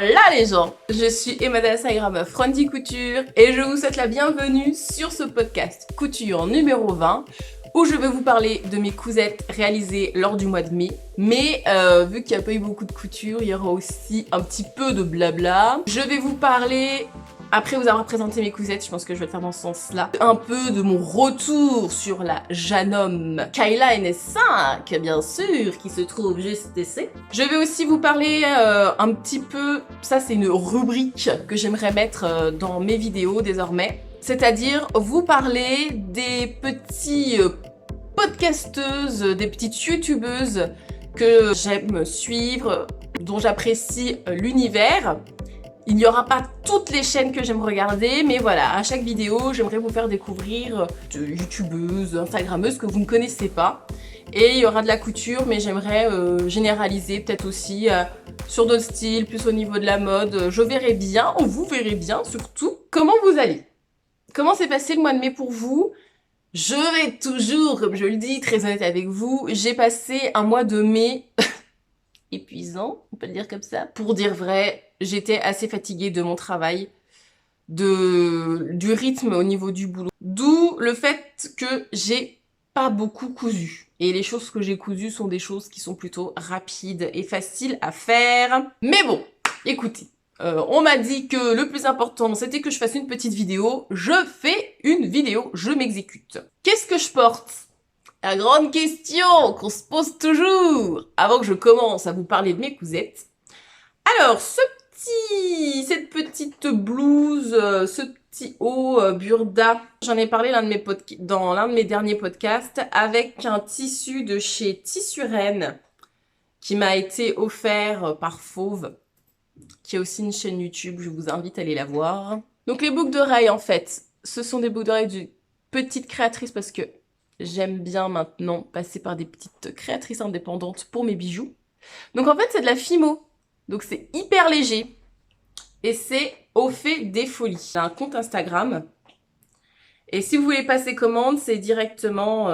Là les gens, je suis Emma d'Instagram Fronty Couture et je vous souhaite la bienvenue sur ce podcast couture numéro 20 où je vais vous parler de mes cousettes réalisées lors du mois de mai. Mais vu qu'il n'y a pas eu beaucoup de couture, il y aura aussi un petit peu de blabla. Je vais vous parler, après vous avoir présenté mes cousettes, je pense que je vais le faire dans ce sens-là, un peu de mon retour sur la Janome Kayla NS5, bien sûr, qui se trouve juste ici. Je vais aussi vous parler un petit peu, ça c'est une rubrique que j'aimerais mettre dans mes vidéos désormais, c'est-à-dire vous parler des petits podcasteuses, des petites youtubeuses que j'aime suivre, dont j'apprécie l'univers. Il n'y aura pas toutes les chaînes que j'aime regarder, mais voilà, à chaque vidéo, j'aimerais vous faire découvrir de youtubeuses, instagrammeuses que vous ne connaissez pas. Et il y aura de la couture, mais j'aimerais généraliser peut-être aussi sur d'autres styles, plus au niveau de la mode. Je verrai bien, vous verrez bien surtout, comment vous allez. Comment s'est passé le mois de mai pour vous? Je vais toujours, comme je le dis, très honnête avec vous, j'ai passé un mois de mai épuisant, on peut le dire comme ça. Pour dire vrai, j'étais assez fatiguée de mon travail, du rythme au niveau du boulot. D'où le fait que j'ai pas beaucoup cousu. Et les choses que j'ai cousues sont des choses qui sont plutôt rapides et faciles à faire. Mais bon, écoutez. On m'a dit que le plus important, c'était que je fasse une petite vidéo. Je fais une vidéo, je m'exécute. Qu'est-ce que je porte? La grande question qu'on se pose toujours avant que je commence à vous parler de mes cousettes. Alors, cette petite blouse, ce petit haut burda, j'en ai parlé dans l'un de mes derniers podcasts, avec un tissu de chez Tissuren qui m'a été offert par Fauve, qui a aussi une chaîne YouTube, je vous invite à aller la voir. Donc les boucles d'oreilles, en fait, ce sont des boucles d'oreilles d'une petite créatrice parce que j'aime bien maintenant passer par des petites créatrices indépendantes pour mes bijoux. Donc en fait, c'est de la Fimo. Donc c'est hyper léger. Et c'est au fait des folies. C'est un compte Instagram. Et si vous voulez passer commande, c'est directement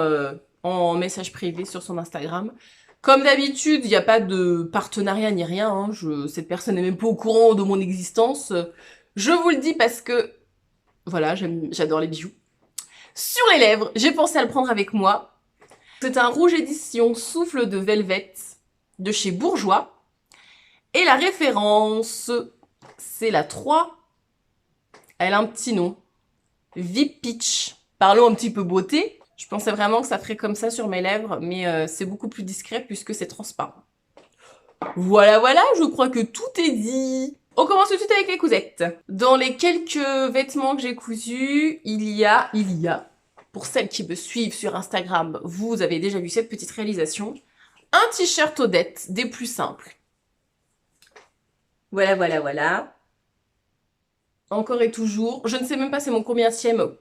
en message privé sur son Instagram. Comme d'habitude, il n'y a pas de partenariat ni rien. Hein. Cette personne n'est même pas au courant de mon existence. Je vous le dis parce que, voilà, j'adore les bijoux. Sur les lèvres, j'ai pensé à le prendre avec moi. C'est un rouge édition Souffle de Velvet de chez Bourjois. Et la référence, c'est la 3. Elle a un petit nom. Vip Peach. Parlons un petit peu beauté. Je pensais vraiment que ça ferait comme ça sur mes lèvres, mais c'est beaucoup plus discret puisque c'est transparent. Voilà, je crois que tout est dit. On commence tout de suite avec les cousettes. Dans les quelques vêtements que j'ai cousus, il y a, pour celles qui me suivent sur Instagram, vous avez déjà vu cette petite réalisation, un t-shirt Odette, des plus simples. Voilà. Encore et toujours. Je ne sais même pas c'est mon combienième,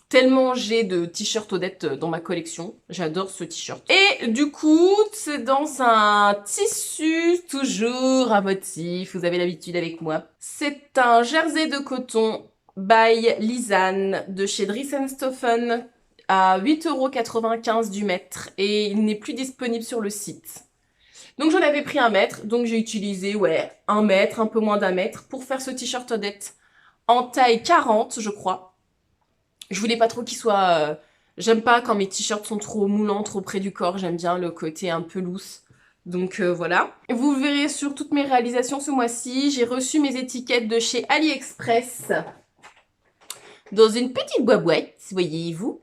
tellement j'ai de t-shirts Odette dans ma collection. J'adore ce t-shirt. Et du coup, c'est dans un tissu toujours à motif. Vous avez l'habitude avec moi. C'est un jersey de coton by Lisanne de chez Dries&Stoffen à 8,95 € du mètre. Et il n'est plus disponible sur le site. Donc j'en avais pris 1 mètre. Donc j'ai utilisé, 1 mètre, un peu moins d'1 mètre pour faire ce t-shirt Odette en taille 40, je crois. Je voulais pas trop qu'il soit... J'aime pas quand mes t-shirts sont trop moulants, trop près du corps. J'aime bien le côté un peu loose. Donc voilà. Vous verrez sur toutes mes réalisations ce mois-ci. J'ai reçu mes étiquettes de chez AliExpress dans une petite boîte, voyez-vous.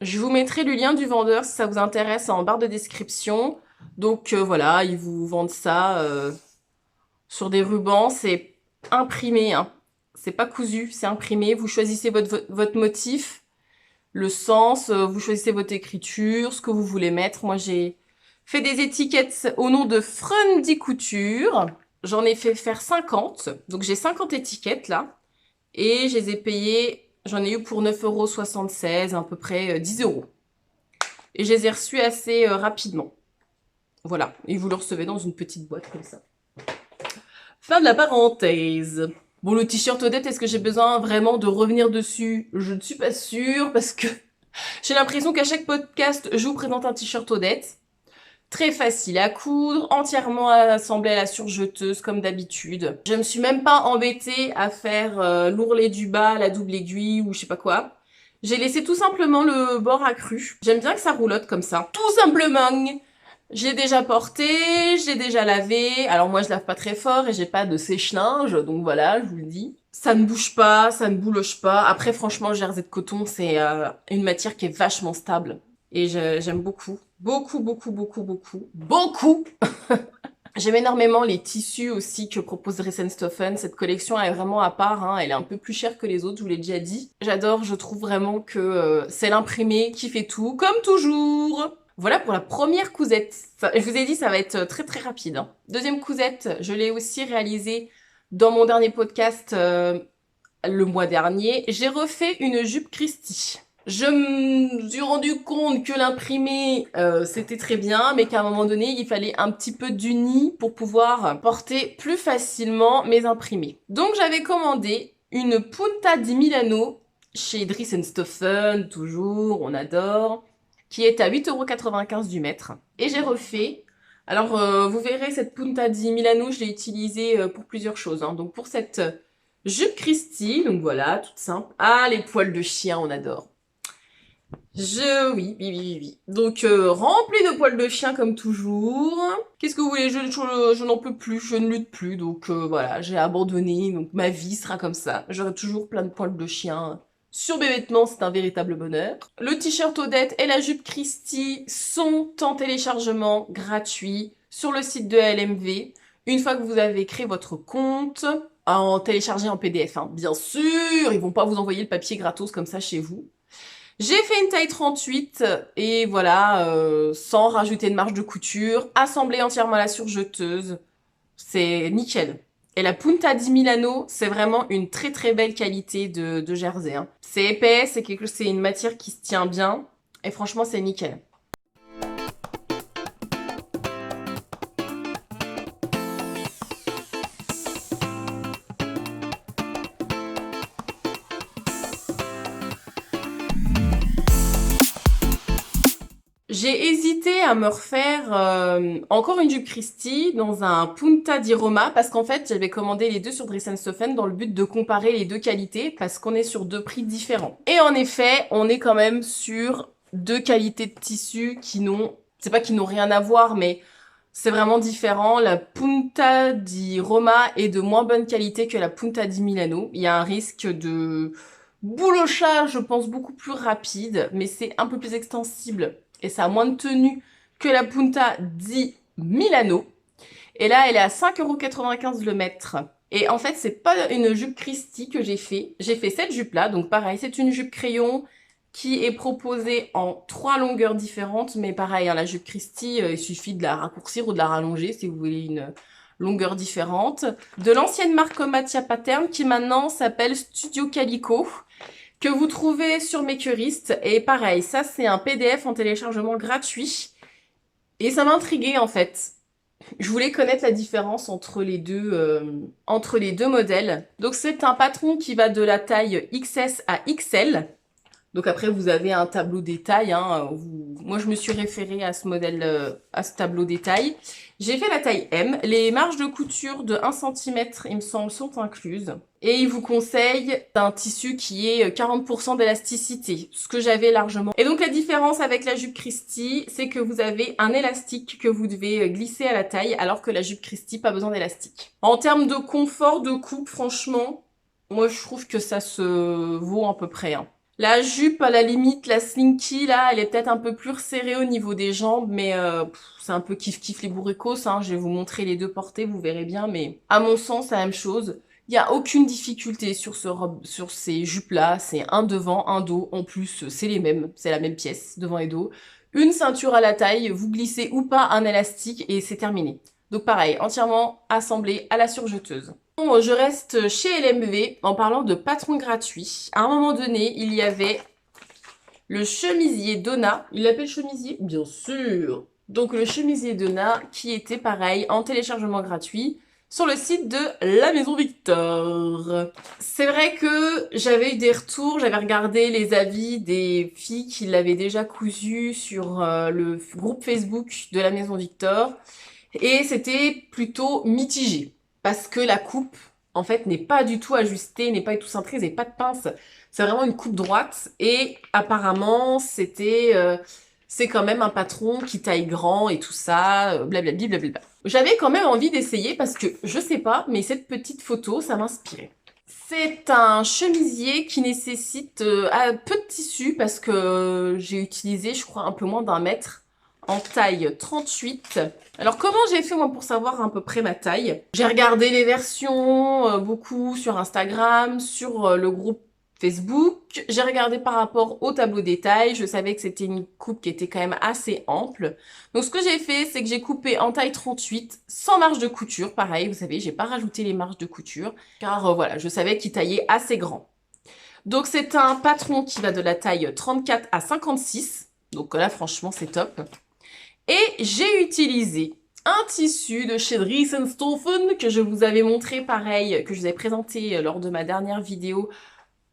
Je vous mettrai le lien du vendeur si ça vous intéresse en barre de description. Donc voilà, ils vous vendent ça sur des rubans. C'est imprimé, hein. C'est pas cousu, c'est imprimé. Vous choisissez votre motif, le sens, vous choisissez votre écriture, ce que vous voulez mettre. Moi, j'ai fait des étiquettes au nom de Fronty Couture. J'en ai fait faire 50. Donc, j'ai 50 étiquettes, là. Et je les ai payées, j'en ai eu pour 9,76 €, à peu près 10 €. Et je les ai reçues assez rapidement. Voilà. Et vous le recevez dans une petite boîte comme ça. Fin de la parenthèse. Bon, le t-shirt Odette, est-ce que j'ai besoin vraiment de revenir dessus? Je ne suis pas sûre parce que j'ai l'impression qu'à chaque podcast, je vous présente un t-shirt Odette. Très facile à coudre, entièrement assemblé à la surjeteuse comme d'habitude. Je me suis même pas embêtée à faire l'ourlet du bas, la double aiguille ou je sais pas quoi. J'ai laissé tout simplement le bord accru. J'aime bien que ça roulotte comme ça. Tout simplement. J'ai déjà porté, j'ai déjà lavé. Alors moi je lave pas très fort et j'ai pas de sèche-linge, donc voilà, je vous le dis. Ça ne bouge pas, ça ne bouloche pas. Après franchement, le jersey de coton, c'est une matière qui est vachement stable. Et j'aime beaucoup. Beaucoup, beaucoup, beaucoup, beaucoup. Beaucoup. J'aime énormément les tissus aussi que propose Dress & Stophen. Cette collection est vraiment à part, hein. Elle est un peu plus chère que les autres, je vous l'ai déjà dit. J'adore, je trouve vraiment que c'est l'imprimé qui fait tout, comme toujours. Voilà pour la première cousette. Je vous ai dit, ça va être très très rapide, hein. Deuxième cousette, je l'ai aussi réalisée dans mon dernier podcast le mois dernier. J'ai refait une jupe Christie. Je me suis rendu compte que l'imprimé, c'était très bien, mais qu'à un moment donné, il fallait un petit peu d'uni pour pouvoir porter plus facilement mes imprimés. Donc j'avais commandé une Punta di Milano chez Dress & Stophen, toujours, on adore, qui est à 8,95 € du mètre. Et j'ai refait. Alors, vous verrez, cette Punta di Milano, je l'ai utilisée pour plusieurs choses, hein. Donc pour cette jupe Christie, donc voilà, toute simple. Ah, les poils de chien, on adore. Oui. Donc, rempli de poils de chien comme toujours. Qu'est-ce que vous voulez, je n'en peux plus, je ne lutte plus. Donc, voilà, j'ai abandonné. Donc, ma vie sera comme ça. J'aurai toujours plein de poils de chien sur mes vêtements, c'est un véritable bonheur. Le t-shirt Odette et la jupe Christie sont en téléchargement gratuit sur le site de LMV. Une fois que vous avez créé votre compte, en télécharger en PDF, hein. Bien sûr, ils vont pas vous envoyer le papier gratos comme ça chez vous. J'ai fait une taille 38 et voilà, sans rajouter de marge de couture, assemblée entièrement à la surjeteuse. C'est nickel. Et la Punta di Milano, c'est vraiment une très très belle qualité de jersey, hein. C'est épais, c'est une matière qui se tient bien et franchement c'est nickel. J'ai hésité à me refaire encore une jupe Christie dans un Punta di Roma parce qu'en fait j'avais commandé les deux sur Dress & Stophen dans le but de comparer les deux qualités parce qu'on est sur deux prix différents. Et en effet, on est quand même sur deux qualités de tissu qui n'ont, c'est pas qu'ils n'ont rien à voir, mais c'est vraiment différent. La Punta di Roma est de moins bonne qualité que la Punta di Milano. Il y a un risque de boulochage, je pense, beaucoup plus rapide, mais c'est un peu plus extensible. Et ça a moins de tenue que la Punta di Milano. Et là, elle est à 5,95 € le mètre. Et en fait, c'est pas une jupe Christie que j'ai fait. J'ai fait cette jupe-là. Donc pareil, c'est une jupe crayon qui est proposée en 3 longueurs différentes. Mais pareil, hein, la jupe Christie, il suffit de la raccourcir ou de la rallonger si vous voulez une longueur différente. De l'ancienne marque Matia Pattern qui maintenant s'appelle Studio Calico, que vous trouvez sur Makerist. Et pareil, ça c'est un PDF en téléchargement gratuit. Et ça m'a intriguée en fait. Je voulais connaître la différence entre les deux modèles. Donc c'est un patron qui va de la taille XS à XL. Donc après vous avez un tableau des tailles, hein. Moi je me suis référée à ce modèle, à ce tableau des tailles. J'ai fait la taille M. Les marges de couture de 1 cm, il me semble, sont incluses. Et il vous conseille un tissu qui est 40% d'élasticité, ce que j'avais largement. Et donc la différence avec la jupe Christie, c'est que vous avez un élastique que vous devez glisser à la taille, alors que la jupe Christie, pas besoin d'élastique. En termes de confort de coupe, franchement, moi je trouve que ça se vaut à peu près, hein. La jupe, à la limite, la slinky, là, elle est peut-être un peu plus resserrée au niveau des jambes, mais c'est un peu kiff-kiff les bourricos, hein. Je vais vous montrer les deux portées, vous verrez bien, mais à mon sens, c'est la même chose. Il n'y a aucune difficulté sur ces jupes-là, c'est un devant, un dos, en plus, c'est les mêmes, c'est la même pièce, devant et dos. Une ceinture à la taille, vous glissez ou pas un élastique et c'est terminé. Donc pareil, entièrement assemblé à la surjeteuse. Bon, je reste chez LMV en parlant de patron gratuit. À un moment donné, il y avait le chemisier Donna. Il l'appelle chemisier? Bien sûr. Donc le chemisier Donna qui était pareil en téléchargement gratuit sur le site de la Maison Victor. C'est vrai que j'avais eu des retours, j'avais regardé les avis des filles qui l'avaient déjà cousu sur le groupe Facebook de la Maison Victor et c'était plutôt mitigé parce que la coupe en fait n'est pas du tout ajustée, n'est pas du tout cintrée, vous n'avez pas de pince, c'est vraiment une coupe droite et apparemment c'est quand même un patron qui taille grand et tout ça, blablabla, blablabla. J'avais quand même envie d'essayer parce que, je sais pas, mais cette petite photo, ça m'inspirait. C'est un chemisier qui nécessite peu de tissu parce que j'ai utilisé, je crois, un peu moins d'1 mètre en taille 38. Alors, comment j'ai fait, moi, pour savoir à peu près ma taille? J'ai regardé les versions beaucoup sur Instagram, sur le groupe Facebook. J'ai regardé par rapport au tableau détail. Je savais que c'était une coupe qui était quand même assez ample. Donc, ce que j'ai fait, c'est que j'ai coupé en taille 38, sans marge de couture. Pareil, vous savez, j'ai pas rajouté les marges de couture, car voilà, je savais qu'il taillait assez grand. Donc, c'est un patron qui va de la taille 34 à 56. Donc là, franchement, c'est top. Et j'ai utilisé un tissu de chez Dries & Stoffen que je vous avais montré, pareil, que je vous avais présenté lors de ma dernière vidéo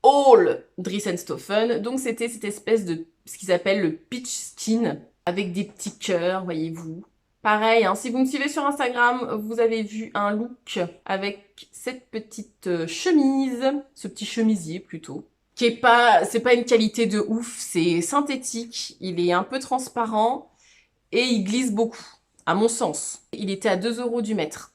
All Dries & Stoffen. Donc c'était cette espèce de ce qu'ils appellent le peach skin avec des petits cœurs, voyez-vous. Pareil, hein, si vous me suivez sur Instagram, vous avez vu un look avec cette petite chemise, ce petit chemisier plutôt, qui est pas, c'est pas une qualité de ouf, c'est synthétique, il est un peu transparent et il glisse beaucoup, à mon sens. Il était à 2 € du mètre.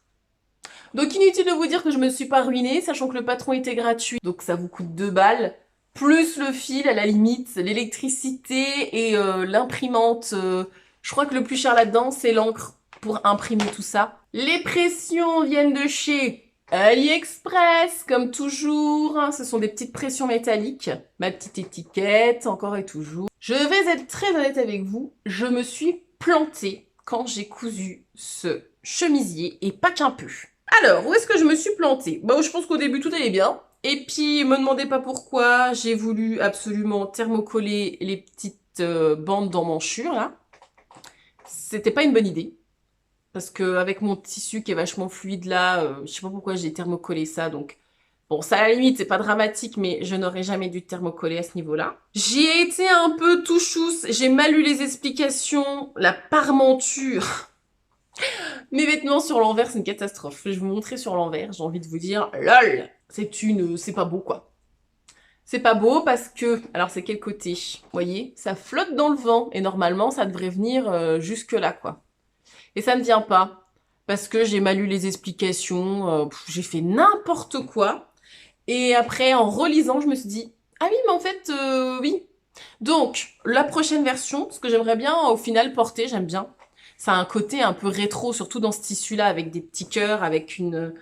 Donc inutile de vous dire que je me suis pas ruinée, sachant que le patron était gratuit, donc ça vous coûte 2 balles, plus le fil à la limite, l'électricité et l'imprimante. Je crois que le plus cher là-dedans, c'est l'encre pour imprimer tout ça. Les pressions viennent de chez AliExpress, comme toujours. Ce sont des petites pressions métalliques. Ma petite étiquette, encore et toujours. Je vais être très honnête avec vous, je me suis plantée quand j'ai cousu ce chemisier, et pas qu'un peu. Alors, où est-ce que je me suis plantée? Bah, je pense qu'au début, tout allait bien. Et puis, me demandez pas pourquoi, j'ai voulu absolument thermocoller les petites bandes d'emmanchure, là. C'était pas une bonne idée. Parce que avec mon tissu qui est vachement fluide, là, je sais pas pourquoi j'ai thermocollé ça, donc... Bon, ça, à la limite, c'est pas dramatique, mais je n'aurais jamais dû thermocoller à ce niveau-là. J'y ai été un peu tout chousse, j'ai mal lu les explications, la parmenture... Mes vêtements sur l'envers, c'est une catastrophe. Je vais vous montrer sur l'envers, j'ai envie de vous dire, lol, c'est pas beau, quoi. C'est pas beau parce que, alors c'est quel côté? Vous voyez, ça flotte dans le vent, et normalement, ça devrait venir jusque là, quoi. Et ça ne vient pas, parce que j'ai mal lu les explications, j'ai fait n'importe quoi. Et après, en relisant, je me suis dit, ah oui, mais en fait, oui. Donc, la prochaine version, ce que j'aimerais bien, au final, porter, j'aime bien. Ça a un côté un peu rétro, surtout dans ce tissu-là, avec des petits cœurs, avec une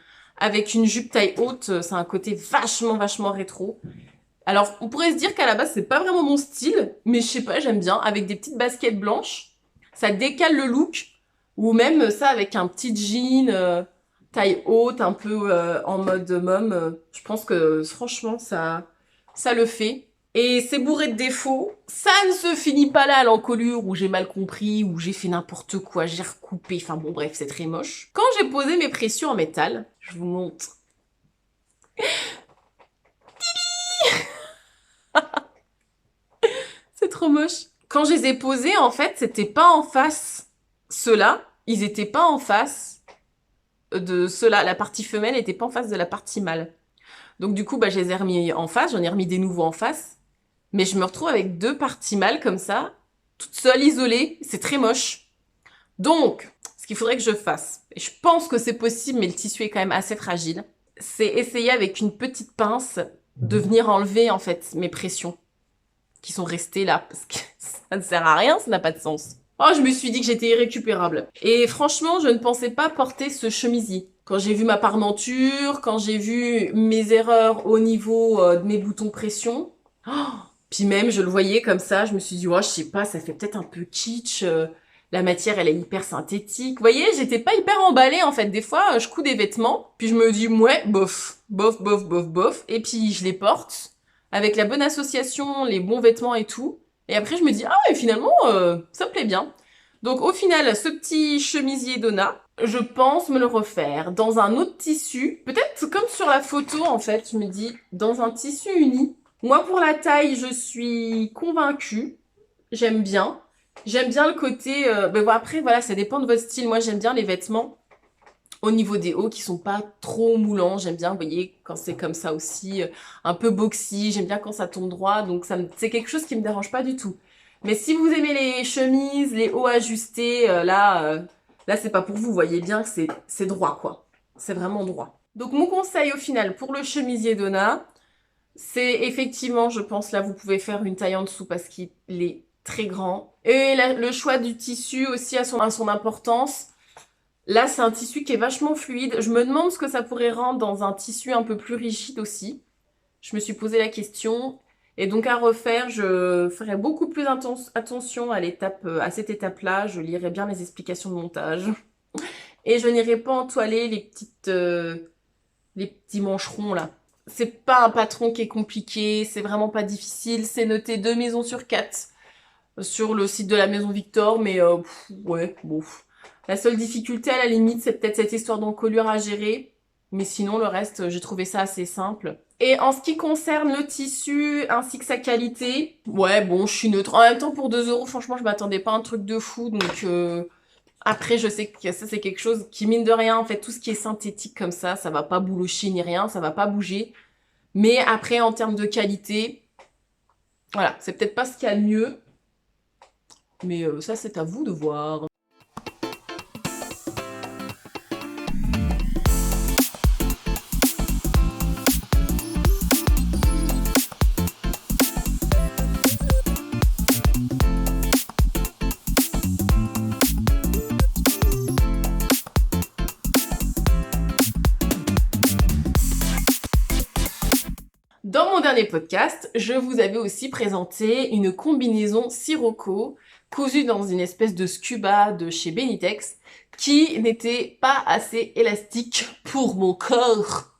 jupe taille haute. C'est un côté vachement, vachement rétro. Alors, on pourrait se dire qu'à la base, c'est pas vraiment mon style, mais je sais pas, j'aime bien. Avec des petites baskets blanches, ça décale le look. Ou même ça avec un petit jean taille haute, un peu en mode mom. Je pense que franchement, ça le fait. Et c'est bourré de défauts. Ça ne se finit pas là à l'encolure où j'ai mal compris, où j'ai fait n'importe quoi, j'ai recoupé. Enfin bon, bref, c'est très moche. Quand j'ai posé mes pressions en métal, je vous montre. C'est trop moche. Quand je les ai posés, en fait, c'était pas en face. Ceux-là, ils étaient pas en face de ceux-là. La partie femelle était pas en face de la partie mâle. Donc du coup, bah, je les ai remis en face, j'en ai remis des nouveaux en face. Mais je me retrouve avec 2 parties mâles comme ça, toute seule, isolée. C'est très moche. Donc, ce qu'il faudrait que je fasse, et je pense que c'est possible, mais le tissu est quand même assez fragile, c'est essayer avec une petite pince de venir enlever, en fait, mes pressions qui sont restées là. Parce que ça ne sert à rien, ça n'a pas de sens. Oh, je me suis dit que j'étais irrécupérable. Et franchement, je ne pensais pas porter ce chemisier. Quand j'ai vu ma parmenture, quand j'ai vu mes erreurs au niveau de mes boutons pression... Oh, puis même, je le voyais comme ça, je me suis dit, oh, je sais pas, ça fait peut-être un peu kitsch, la matière, elle est hyper synthétique. Vous voyez, j'étais pas hyper emballée, en fait. Des fois, je couds des vêtements, puis je me dis, ouais, bof, bof, bof, bof, bof, et puis je les porte, avec la bonne association, les bons vêtements et tout, et après, je me dis, ah, et finalement, ça me plaît bien. Donc, au final, ce petit chemisier Donna, je pense me le refaire dans un autre tissu. Peut-être comme sur la photo, en fait, je me dis, dans un tissu uni. Moi, pour la taille, je suis convaincue. J'aime bien. J'aime bien le côté... bon, après, voilà, ça dépend de votre style. Moi, j'aime bien les vêtements au niveau des hauts qui sont pas trop moulants. J'aime bien, vous voyez, quand c'est comme ça aussi, un peu boxy. J'aime bien quand ça tombe droit. Donc, c'est quelque chose qui me dérange pas du tout. Mais si vous aimez les chemises, les hauts ajustés, là, c'est pas pour vous. Vous voyez bien que c'est droit, quoi. C'est vraiment droit. Donc, mon conseil au final pour le chemisier Donna, c'est effectivement, je pense, là, vous pouvez faire une taille en dessous parce qu'il est très grand. Et le choix du tissu aussi a son importance. Là, c'est un tissu qui est vachement fluide. Je me demande ce que ça pourrait rendre dans un tissu un peu plus rigide aussi. Je me suis posé la question. Et donc à refaire, je ferai beaucoup plus attention à cette étape-là. Je lirai bien les explications de montage. Et je n'irai pas entoiler les petits mancherons là. C'est pas un patron qui est compliqué, c'est vraiment pas difficile. C'est noté 2 maisons sur 4 sur le site de la Maison Victor, mais ouais, bon. La seule difficulté à la limite, c'est peut-être cette histoire d'encolure à gérer. Mais sinon, le reste, j'ai trouvé ça assez simple. Et en ce qui concerne le tissu ainsi que sa qualité, ouais, bon, je suis neutre. En même temps, pour 2 euros, franchement, je m'attendais pas à un truc de fou. Donc, après, je sais que ça, c'est quelque chose qui, mine de rien, en fait, tout ce qui est synthétique comme ça va pas boulocher ni rien, ça va pas bouger. Mais après, en termes de qualité, voilà, c'est peut-être pas ce qu'il y a de mieux. Mais ça, c'est à vous de voir. Dans mon dernier podcast, je vous avais aussi présenté une combinaison Sirocco cousue dans une espèce de scuba de chez Benitex qui n'était pas assez élastique pour mon corps,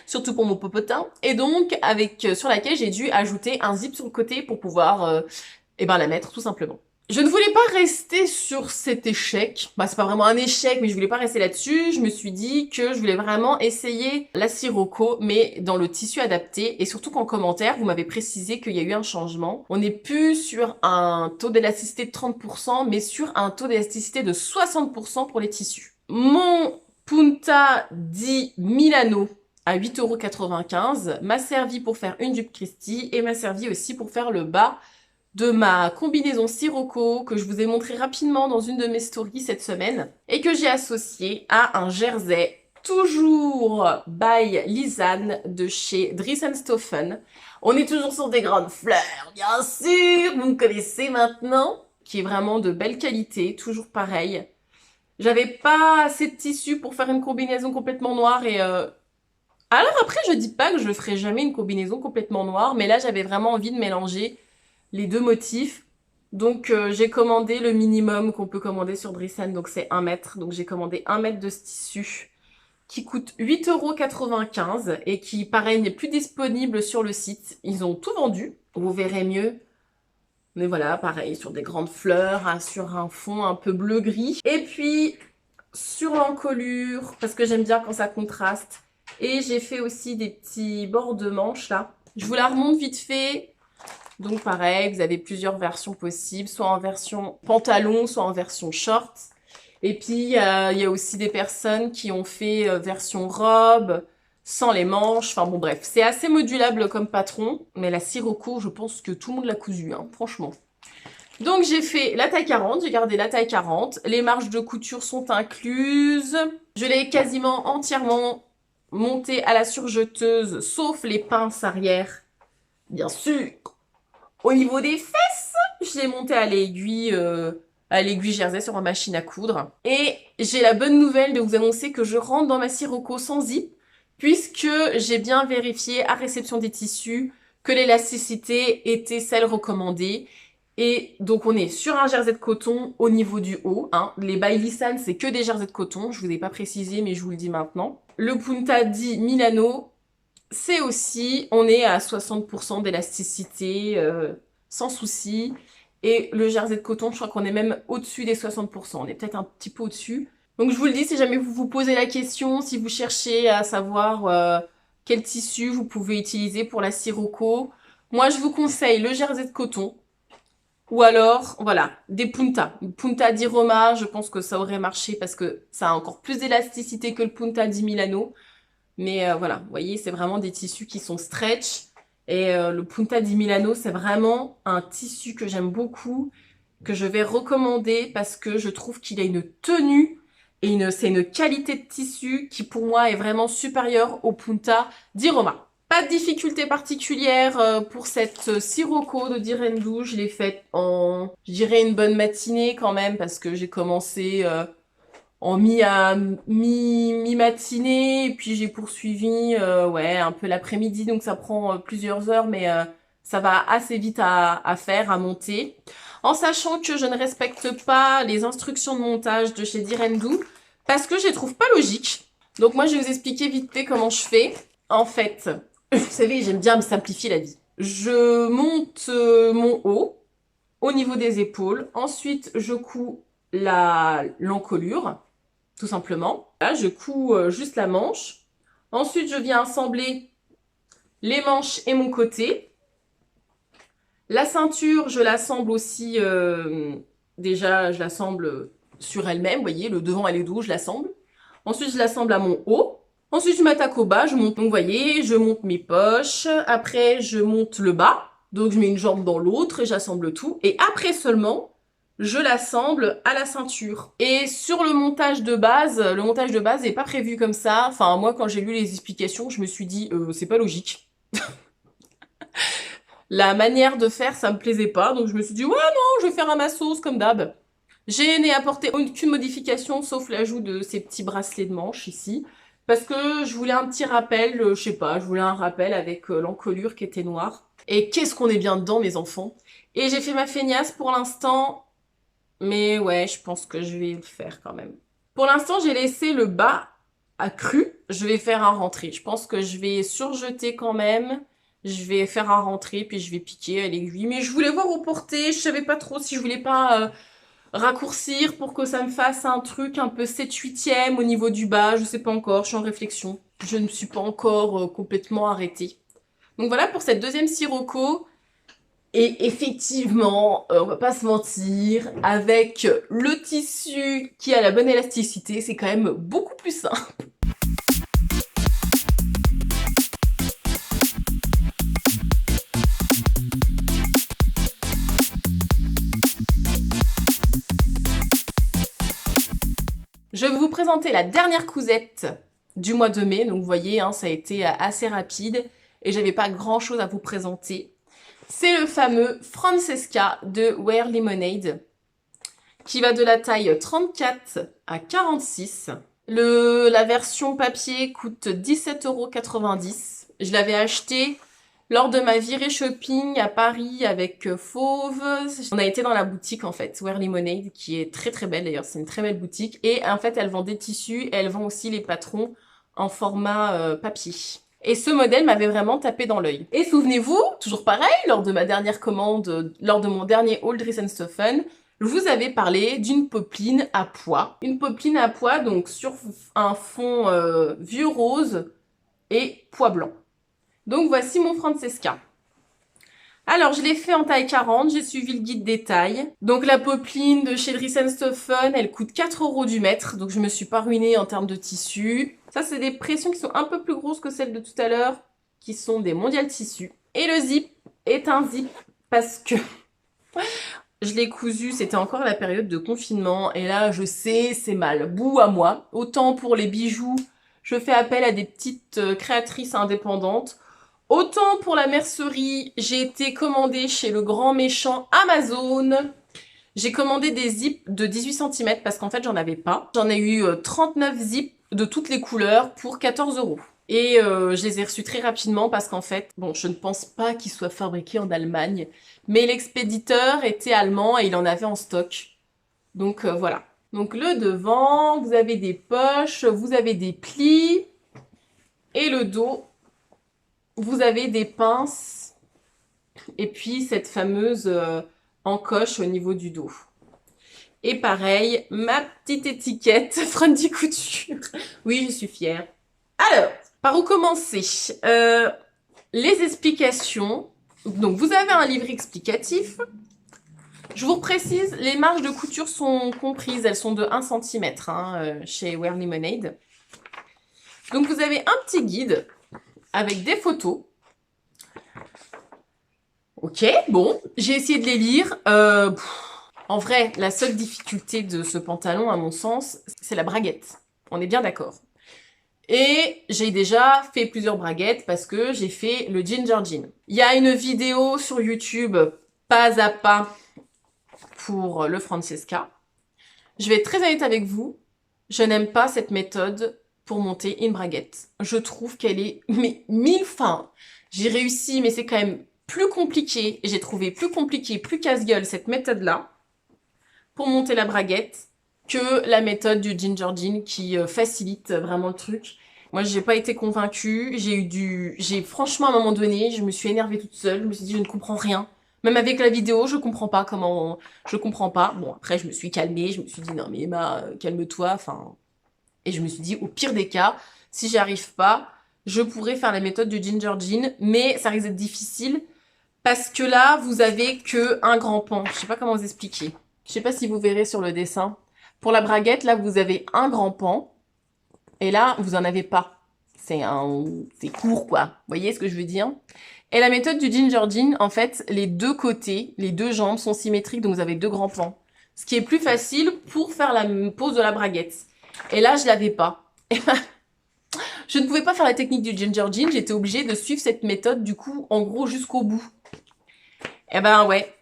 surtout pour mon popotin, et donc sur laquelle j'ai dû ajouter un zip sur le côté pour pouvoir la mettre tout simplement. Je ne voulais pas rester sur cet échec. Bah, c'est pas vraiment un échec, mais je voulais pas rester là-dessus. Je me suis dit que je voulais vraiment essayer la Sirocco, mais dans le tissu adapté. Et surtout qu'en commentaire, vous m'avez précisé qu'il y a eu un changement. On n'est plus sur un taux d'élasticité de 30%, mais sur un taux d'élasticité de 60% pour les tissus. Mon Punta di Milano à 8,95 € m'a servi pour faire une jupe Christie et m'a servi aussi pour faire le bas de ma combinaison Sirocco que je vous ai montré rapidement dans une de mes stories cette semaine et que j'ai associé à un jersey toujours by Lisanne de chez Dries&Stoffen. On est toujours sur des grandes fleurs, bien sûr, vous me connaissez maintenant, qui est vraiment de belle qualité, toujours pareil. J'avais pas assez de tissu pour faire une combinaison complètement noire et alors après, je dis pas que je ferai jamais une combinaison complètement noire, mais là j'avais vraiment envie de mélanger les deux motifs. Donc j'ai commandé le minimum qu'on peut commander sur Dries&, donc c'est 1 mètre. Donc j'ai commandé 1 mètre de ce tissu qui coûte 8,95 € et qui, pareil, n'est plus disponible sur le site. Ils ont tout vendu, vous verrez mieux. Mais voilà, pareil, sur des grandes fleurs, hein, sur un fond un peu bleu-gris. Et puis, sur l'encolure, parce que j'aime bien quand ça contraste. Et j'ai fait aussi des petits bords de manches, là. Je vous la remonte vite fait. Donc pareil, vous avez plusieurs versions possibles, soit en version pantalon, soit en version short. Et puis il y a aussi des personnes qui ont fait version robe, sans les manches. Enfin bon bref, c'est assez modulable comme patron. Mais la Sirocco, je pense que tout le monde l'a cousu, hein, franchement. Donc j'ai fait la taille 40, j'ai gardé la taille 40. Les marges de couture sont incluses. Je l'ai quasiment entièrement montée à la surjeteuse, sauf les pinces arrière, bien sûr. Au niveau des fesses, je l'ai monté à l'aiguille jersey sur ma machine à coudre. Et j'ai la bonne nouvelle de vous annoncer que je rentre dans ma Sirocco sans zip, puisque j'ai bien vérifié à réception des tissus que l'élasticité était celle recommandée. Et donc on est sur un jersey de coton au niveau du haut. Hein. Les by Lisanne, c'est que des jerseys de coton. Je vous ai pas précisé, mais je vous le dis maintenant. Le Punta di Milano, c'est aussi, on est à 60% d'élasticité, sans souci. Et le jersey de coton, je crois qu'on est même au-dessus des 60%. On est peut-être un petit peu au-dessus. Donc je vous le dis, si jamais vous vous posez la question, si vous cherchez à savoir quel tissu vous pouvez utiliser pour la sirocco, moi je vous conseille le jersey de coton ou alors, voilà, des punta. Punta di Roma, je pense que ça aurait marché parce que ça a encore plus d'élasticité que le punta di Milano. Mais voilà, vous voyez, c'est vraiment des tissus qui sont stretch. Et le punta di Milano, c'est vraiment un tissu que j'aime beaucoup, que je vais recommander parce que je trouve qu'il a une tenue et c'est une qualité de tissu qui pour moi est vraiment supérieure au punta di Roma. Pas de difficulté particulière pour cette sirocco de Direndou. Je l'ai faite en, je dirais, une bonne matinée quand même parce que j'ai commencé en mi-matinée et puis j'ai poursuivi ouais, un peu l'après-midi. Donc ça prend plusieurs heures mais ça va assez vite à faire, à monter. En sachant que je ne respecte pas les instructions de montage de chez Direndou parce que je les trouve pas logiques. Donc moi je vais vous expliquer vite fait comment je fais. En fait, vous savez, j'aime bien me simplifier la vie. Je monte mon haut au niveau des épaules. Ensuite, je couds l'encolure, tout simplement. Là, je couds juste la manche. Ensuite, je viens assembler les manches et mon côté. La ceinture, je l'assemble aussi, déjà, je l'assemble sur elle-même. Vous voyez, le devant et les dos, je l'assemble. Ensuite, je l'assemble à mon haut. Ensuite, je m'attaque au bas, je monte, donc vous voyez, je monte mes poches, après je monte le bas, donc je mets une jambe dans l'autre et j'assemble tout, et après seulement, je l'assemble à la ceinture. Et sur le montage de base n'est pas prévu comme ça, enfin moi quand j'ai lu les explications, je me suis dit, c'est pas logique. La manière de faire, ça me plaisait pas, donc je me suis dit, ouais non, je vais faire à ma sauce comme d'hab. Je n'ai apporté aucune modification sauf l'ajout de ces petits bracelets de manche ici. Parce que je voulais un petit rappel, je sais pas, je voulais un rappel avec l'encolure qui était noire. Et qu'est-ce qu'on est bien dedans, mes enfants. Et j'ai fait ma feignasse pour l'instant. Mais ouais, je pense que je vais le faire quand même. Pour l'instant, j'ai laissé le bas à cru. Je vais faire un rentré. Je pense que je vais surjeter quand même. Je vais faire un rentré, puis je vais piquer à l'aiguille. Mais je voulais voir au porté. Je savais pas trop si je voulais pas raccourcir pour que ça me fasse un truc un peu 7/8e au niveau du bas. Je sais pas encore, je suis en réflexion. Je ne suis pas encore complètement arrêtée. Donc voilà pour cette deuxième sirocco. Et effectivement, on va pas se mentir, avec le tissu qui a la bonne élasticité, c'est quand même beaucoup plus simple. Je vais vous présenter la dernière cousette du mois de mai. Donc vous voyez, hein, ça a été assez rapide et j'avais pas grand chose à vous présenter. C'est le fameux Francesca de Wear Lemonade qui va de la taille 34 à 46. La version papier coûte 17,90 €. Je l'avais acheté lors de ma virée shopping à Paris avec Fauve. On a été dans la boutique en fait, Wear Lemonade, qui est très très belle d'ailleurs, c'est une très belle boutique. Et en fait, elle vend des tissus et elle vend aussi les patrons en format papier. Et ce modèle m'avait vraiment tapé dans l'œil. Et souvenez-vous, toujours pareil, lors de ma dernière commande, lors de mon dernier haul Dress & Stephen, je vous avais parlé d'une popeline à pois. Une popeline à pois, donc sur un fond vieux rose et pois blanc. Donc voici mon Francesca. Alors, je l'ai fait en taille 40, j'ai suivi le guide des tailles. Donc la popeline de chez Dress & Stephen, elle coûte 4 € du mètre, donc je me suis pas ruinée en termes de tissu. Ça, c'est des pressions qui sont un peu plus grosses que celles de tout à l'heure, qui sont des Mondial Tissus. Et le zip est un zip parce que je l'ai cousu, c'était encore la période de confinement, et là, je sais, c'est mal. Bouh à moi. Autant pour les bijoux, je fais appel à des petites créatrices indépendantes. Autant pour la mercerie, j'ai été commandée chez le grand méchant Amazon. J'ai commandé des zips de 18 cm parce qu'en fait, j'en avais pas. J'en ai eu 39 zips de toutes les couleurs pour 14 €. Et je les ai reçus très rapidement parce qu'en fait, bon, je ne pense pas qu'ils soient fabriqués en Allemagne, mais l'expéditeur était allemand et il en avait en stock. Donc voilà. Donc le devant, vous avez des poches, vous avez des plis, et le dos, vous avez des pinces, et puis cette fameuse encoche au niveau du dos. Et pareil, ma petite étiquette Friendly Couture. Oui, je suis fière. Alors, par où commencer? Les explications. Donc, vous avez un livre explicatif. Je vous précise, les marges de couture sont comprises. Elles sont de 1 cm chez Wear Lemonade. Donc, vous avez un petit guide avec des photos. Ok, bon, j'ai essayé de les lire. En vrai, la seule difficulté de ce pantalon, à mon sens, c'est la braguette. On est bien d'accord. Et j'ai déjà fait plusieurs braguettes parce que j'ai fait le ginger jean. Il y a une vidéo sur YouTube, pas à pas, pour le Francesca. Je vais être très honnête avec vous, je n'aime pas cette méthode pour monter une braguette. Je trouve qu'elle est mille fins. J'ai réussi, mais c'est quand même plus compliqué. J'ai trouvé plus compliqué, plus casse-gueule cette méthode-là pour monter la braguette que la méthode du ginger jean qui facilite vraiment le truc. Moi, j'ai pas été convaincue. Franchement, à un moment donné, je me suis énervée toute seule. Je me suis dit, je ne comprends rien. Même avec la vidéo, je comprends pas comment... Je comprends pas. Bon, après, je me suis calmée. Je me suis dit, non mais Emma, calme-toi. Enfin... Et je me suis dit, au pire des cas, si j'y arrive pas, je pourrais faire la méthode du ginger jean. Mais ça risque d'être difficile parce que là, vous avez que un grand pan. Je sais pas comment vous expliquer. Je sais pas si vous verrez sur le dessin. Pour la braguette, là, vous avez un grand pan. Et là, vous en avez pas. C'est court, quoi. Vous voyez ce que je veux dire? Et la méthode du ginger jean, en fait, les deux côtés, les deux jambes sont symétriques, donc vous avez deux grands pans. Ce qui est plus facile pour faire la pose de la braguette. Et là, je l'avais pas. Et ben, je ne pouvais pas faire la technique du ginger jean, j'étais obligée de suivre cette méthode, du coup, en gros, jusqu'au bout. Et ben ouais.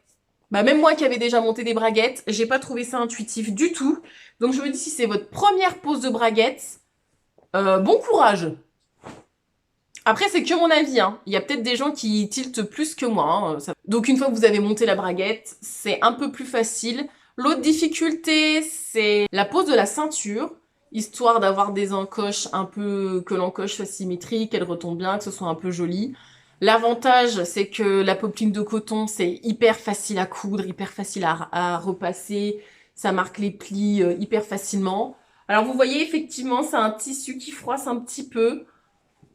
Bah même moi qui avais déjà monté des braguettes, j'ai pas trouvé ça intuitif du tout. Donc je me dis, si c'est votre première pose de braguette, bon courage. Après, c'est que mon avis, hein. Il y a peut-être des gens qui tiltent plus que moi, hein. Donc une fois que vous avez monté la braguette, c'est un peu plus facile. L'autre difficulté, c'est la pose de la ceinture, histoire d'avoir des encoches un peu... que l'encoche soit symétrique, qu'elle retombe bien, que ce soit un peu joli. L'avantage, c'est que la popeline de coton, c'est hyper facile à coudre, hyper facile à repasser. Ça marque les plis hyper facilement. Alors vous voyez, effectivement, c'est un tissu qui froisse un petit peu.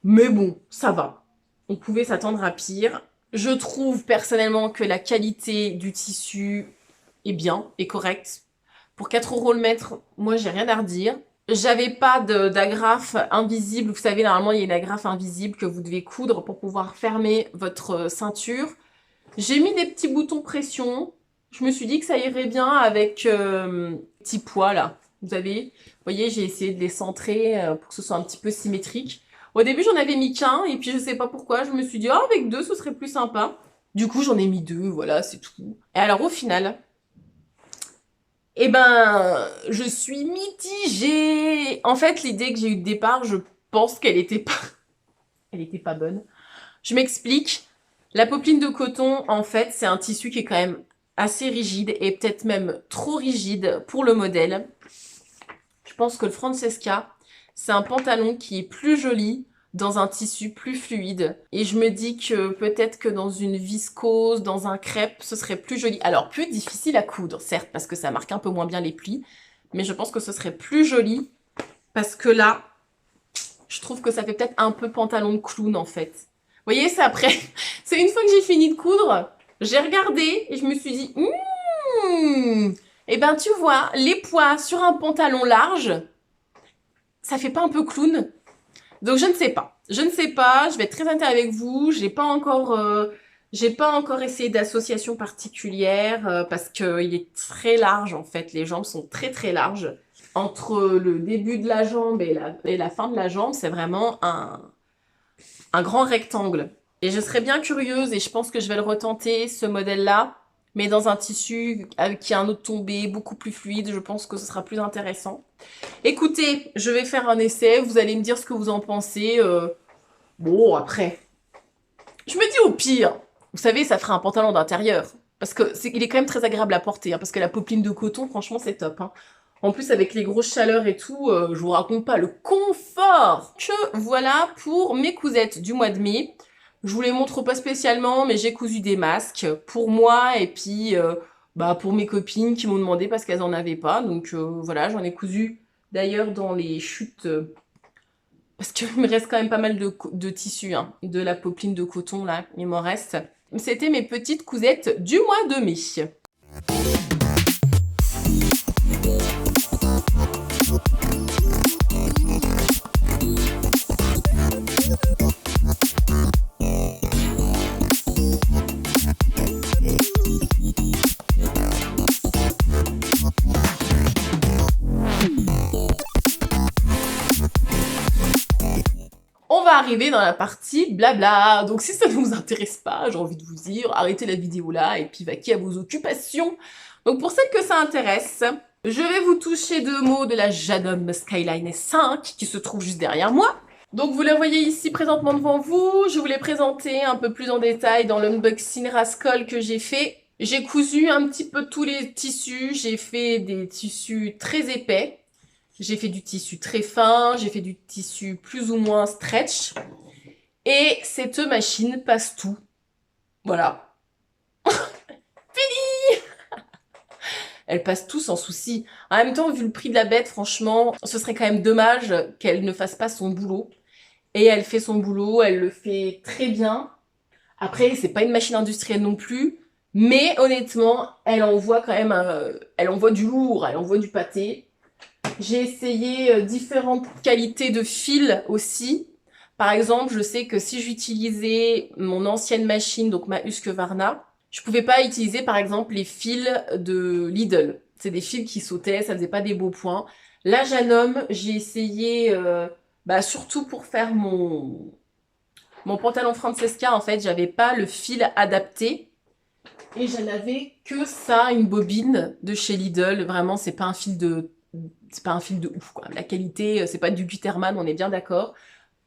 Mais bon, ça va. On pouvait s'attendre à pire. Je trouve personnellement que la qualité du tissu est bien, est correcte. Pour 4 € le mètre, moi j'ai rien à redire. J'avais pas d'agrafe invisible. Vous savez, normalement, il y a une agrafe invisible que vous devez coudre pour pouvoir fermer votre ceinture. J'ai mis des petits boutons pression. Je me suis dit que ça irait bien avec petits pois, là. Vous voyez, j'ai essayé de les centrer pour que ce soit un petit peu symétrique. Au début, j'en avais mis qu'un, et puis je sais pas pourquoi, je me suis dit, oh, avec 2, ce serait plus sympa. Du coup, j'en ai mis 2, voilà, c'est tout. Et alors, au final... Eh ben, je suis mitigée. En fait, l'idée que j'ai eue de départ, je pense qu'elle était pas... Elle était pas bonne. Je m'explique. La popeline de coton, en fait, c'est un tissu qui est quand même assez rigide et peut-être même trop rigide pour le modèle. Je pense que le Francesca, c'est un pantalon qui est plus joli dans un tissu plus fluide. Et je me dis que peut-être que dans une viscose, dans un crêpe, ce serait plus joli. Alors, plus difficile à coudre, certes, parce que ça marque un peu moins bien les plis. Mais je pense que ce serait plus joli parce que là, je trouve que ça fait peut-être un peu pantalon de clown, en fait. Vous voyez, c'est après. C'est une fois que j'ai fini de coudre, j'ai regardé et je me suis dit, eh ben, tu vois, les pois sur un pantalon large, ça fait pas un peu clown? Donc je ne sais pas. Je ne sais pas, je vais être très honnête avec vous, j'ai pas encore essayé d'association particulière parce qu'il est très large en fait, les jambes sont très très larges. Entre le début de la jambe et la fin de la jambe, c'est vraiment un grand rectangle. Et je serais bien curieuse et je pense que je vais le retenter, ce modèle-là, mais dans un tissu qui a un autre tombé, beaucoup plus fluide, je pense que ce sera plus intéressant. Écoutez, je vais faire un essai, vous allez me dire ce que vous en pensez. Bon, après, je me dis au pire, vous savez, ça fera un pantalon d'intérieur. Parce que il est quand même très agréable à porter, hein, parce que la popeline de coton, franchement, c'est top. Hein. En plus, avec les grosses chaleurs et tout, je vous raconte pas le confort que voilà pour mes cousettes du mois de mai. Je vous les montre pas spécialement, mais j'ai cousu des masques pour moi et puis pour mes copines qui m'ont demandé parce qu'elles en avaient pas. Donc voilà, j'en ai cousu d'ailleurs dans les chutes parce qu'il me reste quand même pas mal de tissu, hein, de la popeline de coton là, il m'en reste. C'était mes petites cousettes du mois de mai. On va arriver dans la partie blabla. Donc si ça ne vous intéresse pas, j'ai envie de vous dire, arrêtez la vidéo là et puis vaquez à vos occupations. Donc pour celles que ça intéresse, je vais vous toucher 2 mots de la Janome Skyline S5 qui se trouve juste derrière moi. Donc vous la voyez ici présentement devant vous. Je vous l'ai présentée un peu plus en détail dans l'unboxing Rascol que j'ai fait. J'ai cousu un petit peu tous les tissus. J'ai fait des tissus très épais. J'ai fait du tissu très fin, j'ai fait du tissu plus ou moins stretch. Et cette machine passe tout. Voilà. Fini. Elle passe tout sans souci. En même temps, vu le prix de la bête, franchement, ce serait quand même dommage qu'elle ne fasse pas son boulot. Et elle fait son boulot, elle le fait très bien. Après, c'est pas une machine industrielle non plus. Mais honnêtement, elle envoie quand même, elle envoie du lourd, elle envoie du pâté. J'ai essayé différentes qualités de fils aussi. Par exemple, je sais que si j'utilisais mon ancienne machine, donc ma Husqvarna, je pouvais pas utiliser par exemple les fils de Lidl. C'est des fils qui sautaient, ça faisait pas des beaux points. La Janome, j'ai essayé, surtout pour faire mon pantalon Francesca, en fait, j'avais pas le fil adapté. Et j'en avais que ça, une bobine de chez Lidl. Vraiment, c'est pas un fil de ouf, quoi. La qualité, c'est pas du Gutermann, on est bien d'accord.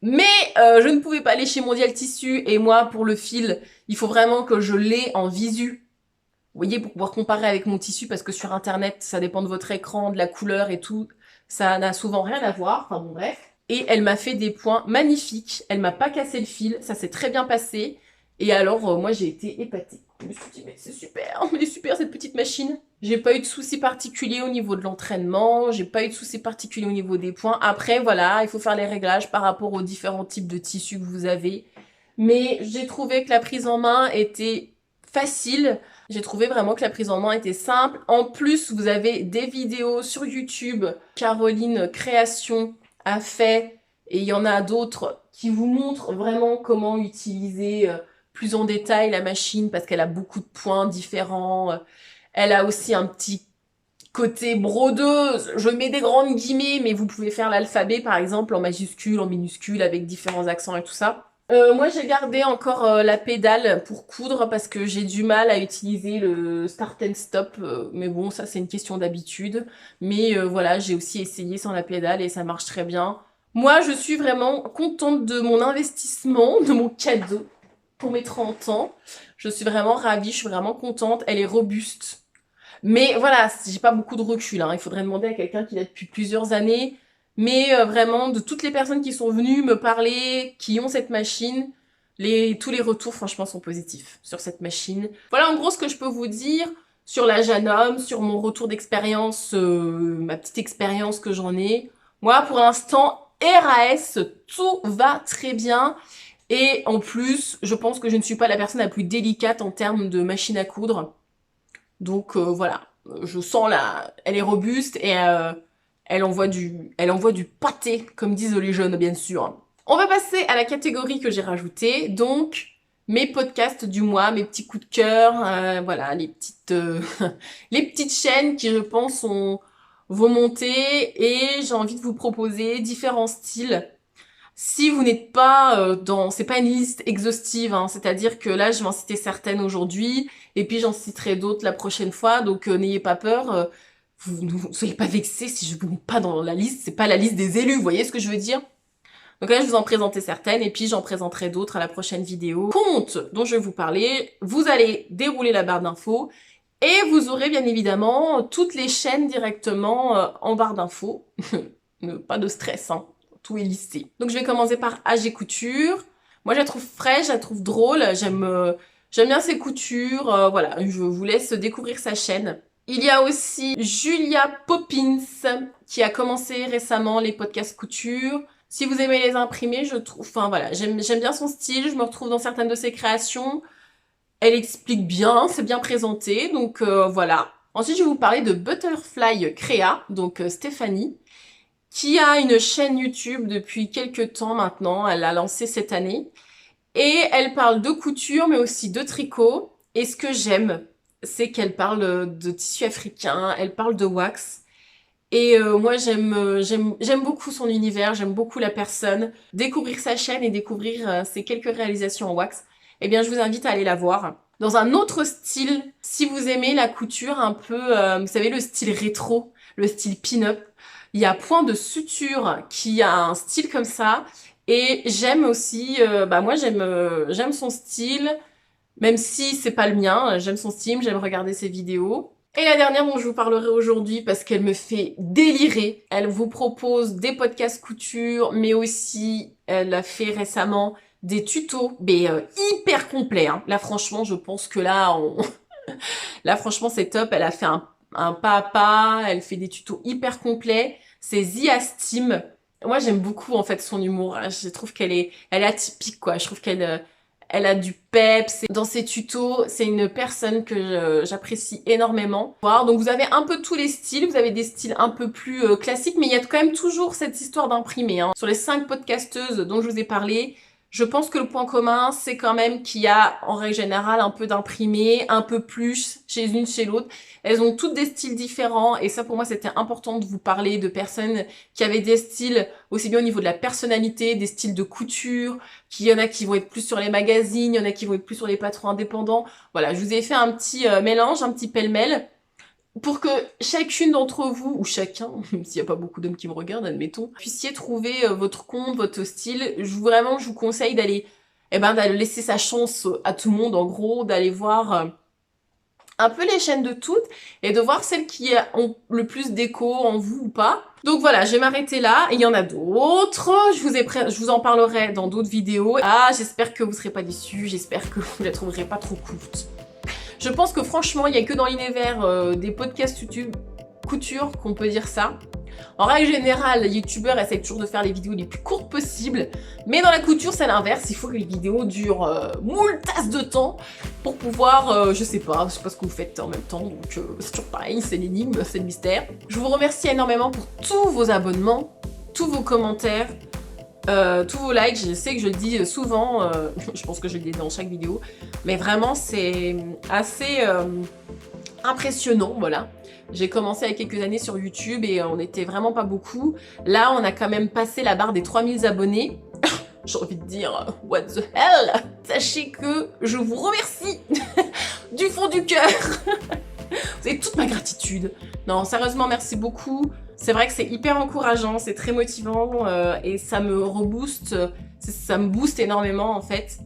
Mais je ne pouvais pas aller chez Mondial Tissu, et moi, pour le fil, il faut vraiment que je l'ai en visu. Vous voyez, pour pouvoir comparer avec mon tissu, parce que sur Internet, ça dépend de votre écran, de la couleur et tout. Ça n'a souvent rien à voir, enfin bon, bref. Et elle m'a fait des points magnifiques. Elle m'a pas cassé le fil, ça s'est très bien passé. Et alors, moi, j'ai été épatée. Je me suis dit, mais c'est super cette petite machine. J'ai pas eu de soucis particuliers au niveau de l'entraînement, j'ai pas eu de soucis particuliers au niveau des points. Après, voilà, il faut faire les réglages par rapport aux différents types de tissus que vous avez. Mais j'ai trouvé que la prise en main était facile. J'ai trouvé vraiment que la prise en main était simple. En plus, vous avez des vidéos sur YouTube. Caroline Création a fait, et il y en a d'autres qui vous montrent vraiment comment utiliser plus en détail la machine parce qu'elle a beaucoup de points différents. Elle a aussi un petit côté brodeuse. Je mets des grandes guillemets, mais vous pouvez faire l'alphabet par exemple en majuscule, en minuscule, avec différents accents et tout ça. Moi j'ai gardé encore la pédale pour coudre parce que j'ai du mal à utiliser le start and stop. Mais bon, ça c'est une question d'habitude. Mais voilà, j'ai aussi essayé sans la pédale et ça marche très bien. Moi je suis vraiment contente de mon investissement, de mon cadeau pour mes 30 ans. Je suis vraiment ravie, je suis vraiment contente. Elle est robuste. Mais voilà, j'ai pas beaucoup de recul, hein. Il faudrait demander à quelqu'un qui l'a depuis plusieurs années. Mais vraiment, de toutes les personnes qui sont venues me parler, qui ont cette machine, tous les retours, franchement, sont positifs sur cette machine. Voilà en gros ce que je peux vous dire sur la Janome, sur mon retour d'expérience, ma petite expérience que j'en ai. Moi, pour l'instant, RAS, tout va très bien. Et en plus, je pense que je ne suis pas la personne la plus délicate en termes de machine à coudre. Donc voilà, je sens elle est robuste et elle envoie du pâté, comme disent les jeunes, bien sûr. On va passer à la catégorie que j'ai rajoutée, donc mes podcasts du mois, mes petits coups de cœur, voilà, les petites chaînes qui, je pense, vont monter et j'ai envie de vous proposer différents styles. Si vous n'êtes pas c'est pas une liste exhaustive, hein, c'est-à-dire que là, je vais en citer certaines aujourd'hui, et puis j'en citerai d'autres la prochaine fois, donc n'ayez pas peur, vous ne soyez pas vexés si je vous mets pas dans la liste, c'est pas la liste des élus, vous voyez ce que je veux dire? Donc là, je vous en présentais certaines, et puis j'en présenterai d'autres à la prochaine vidéo. Compte dont je vais vous parler, vous allez dérouler la barre d'infos, et vous aurez bien évidemment toutes les chaînes directement en barre d'infos. Pas de stress, hein. Tout est listé. Donc je vais commencer par AG Couture. Moi je la trouve fraîche, je la trouve drôle, J'aime bien ses coutures, voilà, je vous laisse découvrir sa chaîne. Il y a aussi Julia Poppins qui a commencé récemment les podcasts couture. Si vous aimez les imprimés, je trouve, enfin voilà, j'aime bien son style, je me retrouve dans certaines de ses créations. Elle explique bien, c'est bien présenté, donc voilà. Ensuite, je vais vous parler de Butterfly Créa, donc Stéphanie, qui a une chaîne YouTube depuis quelques temps maintenant, elle l'a lancée cette année. Et elle parle de couture, mais aussi de tricot. Et ce que j'aime, c'est qu'elle parle de tissu africain, elle parle de wax. Et moi, j'aime beaucoup son univers, j'aime beaucoup la personne. Découvrir sa chaîne et découvrir ses quelques réalisations en wax, eh bien, je vous invite à aller la voir. Dans un autre style, si vous aimez la couture un peu, vous savez, le style rétro, le style pin-up, il y a Point de Suture qui a un style comme ça. Et j'aime aussi, moi j'aime son style, même si c'est pas le mien, j'aime son style, j'aime regarder ses vidéos. Et la dernière dont je vous parlerai aujourd'hui, parce qu'elle me fait délirer, elle vous propose des podcasts couture, mais aussi elle a fait récemment des tutos, mais hyper complets. Hein. Là franchement, je pense que là, là franchement c'est top, elle a fait un pas à pas, elle fait des tutos hyper complets, c'est Zia Steam. Moi, j'aime beaucoup, en fait, son humour. Je trouve elle est atypique, quoi. Je trouve elle a du peps. Dans ses tutos, c'est une personne que j'apprécie énormément. Voilà, donc, vous avez un peu tous les styles. Vous avez des styles un peu plus classiques, mais il y a quand même toujours cette histoire d'imprimer. Hein. Sur les 5 podcasteuses dont je vous ai parlé, je pense que le point commun, c'est quand même qu'il y a, en règle générale, un peu d'imprimé, un peu plus chez une, chez l'autre. Elles ont toutes des styles différents et ça, pour moi, c'était important de vous parler de personnes qui avaient des styles aussi bien au niveau de la personnalité, des styles de couture, qu'il y en a qui vont être plus sur les magazines, il y en a qui vont être plus sur les patrons indépendants. Voilà, je vous ai fait un petit mélange, un petit pêle-mêle pour que chacune d'entre vous, ou chacun, même s'il n'y a pas beaucoup d'hommes qui me regardent, admettons, puissiez trouver votre compte, votre style. Je vous conseille d'aller d'aller laisser sa chance à tout le monde, en gros, d'aller voir un peu les chaînes de toutes, et de voir celles qui ont le plus d'écho en vous ou pas. Donc voilà, je vais m'arrêter là, et il y en a d'autres, je vous en parlerai dans d'autres vidéos. Ah, j'espère que vous serez pas déçus, j'espère que vous la trouverez pas trop courte. Je pense que franchement, il n'y a que dans l'univers des podcasts YouTube couture qu'on peut dire ça. En règle générale, les youtubeurs essayent toujours de faire les vidéos les plus courtes possibles, mais dans la couture, c'est l'inverse. Il faut que les vidéos durent moult tasses de temps pour pouvoir, je sais pas ce que vous faites en même temps, donc c'est toujours pareil, c'est l'énigme, c'est le mystère. Je vous remercie énormément pour tous vos abonnements, tous vos commentaires, tous vos likes. Je sais que je le dis souvent, je pense que je le dis dans chaque vidéo, mais vraiment c'est assez impressionnant, voilà. J'ai commencé il y a quelques années sur YouTube et on n'était vraiment pas beaucoup. Là, on a quand même passé la barre des 3000 abonnés. J'ai envie de dire, what the hell? Sachez que je vous remercie du fond du cœur. Vous avez toute ma gratitude. Non, sérieusement, merci beaucoup. C'est vrai que c'est hyper encourageant, c'est très motivant et ça me rebooste, ça me booste énormément en fait.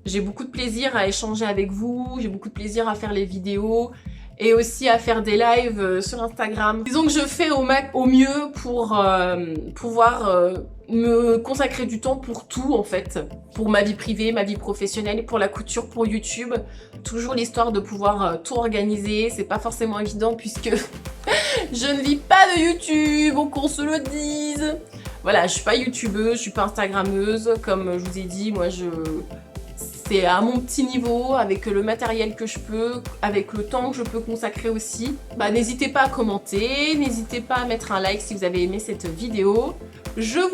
J'ai beaucoup de plaisir à échanger avec vous, j'ai beaucoup de plaisir à faire les vidéos et aussi à faire des lives sur Instagram. Disons que je fais au mieux pour pouvoir me consacrer du temps pour tout en fait. Pour ma vie privée, ma vie professionnelle, pour la couture, pour YouTube. Toujours l'histoire de pouvoir tout organiser, c'est pas forcément évident puisque je ne vis pas de YouTube, qu'on se le dise. Voilà, je suis pas youtubeuse, je suis pas instagrammeuse, comme je vous ai dit, moi c'est à mon petit niveau, avec le matériel que je peux, avec le temps que je peux consacrer aussi. N'hésitez pas à commenter, n'hésitez pas à mettre un like si vous avez aimé cette vidéo. Je ne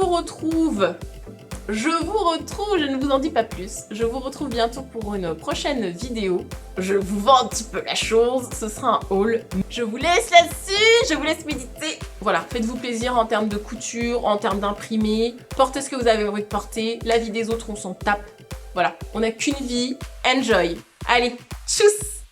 vous en dis pas plus. Je vous retrouve bientôt pour une prochaine vidéo. Je vous vends un petit peu la chose, ce sera un haul. Je vous laisse là-dessus, je vous laisse méditer. Voilà, faites-vous plaisir en termes de couture, en termes d'imprimé. Portez ce que vous avez envie de porter. La vie des autres, on s'en tape. Voilà, on n'a qu'une vie. Enjoy. Allez, tchuss!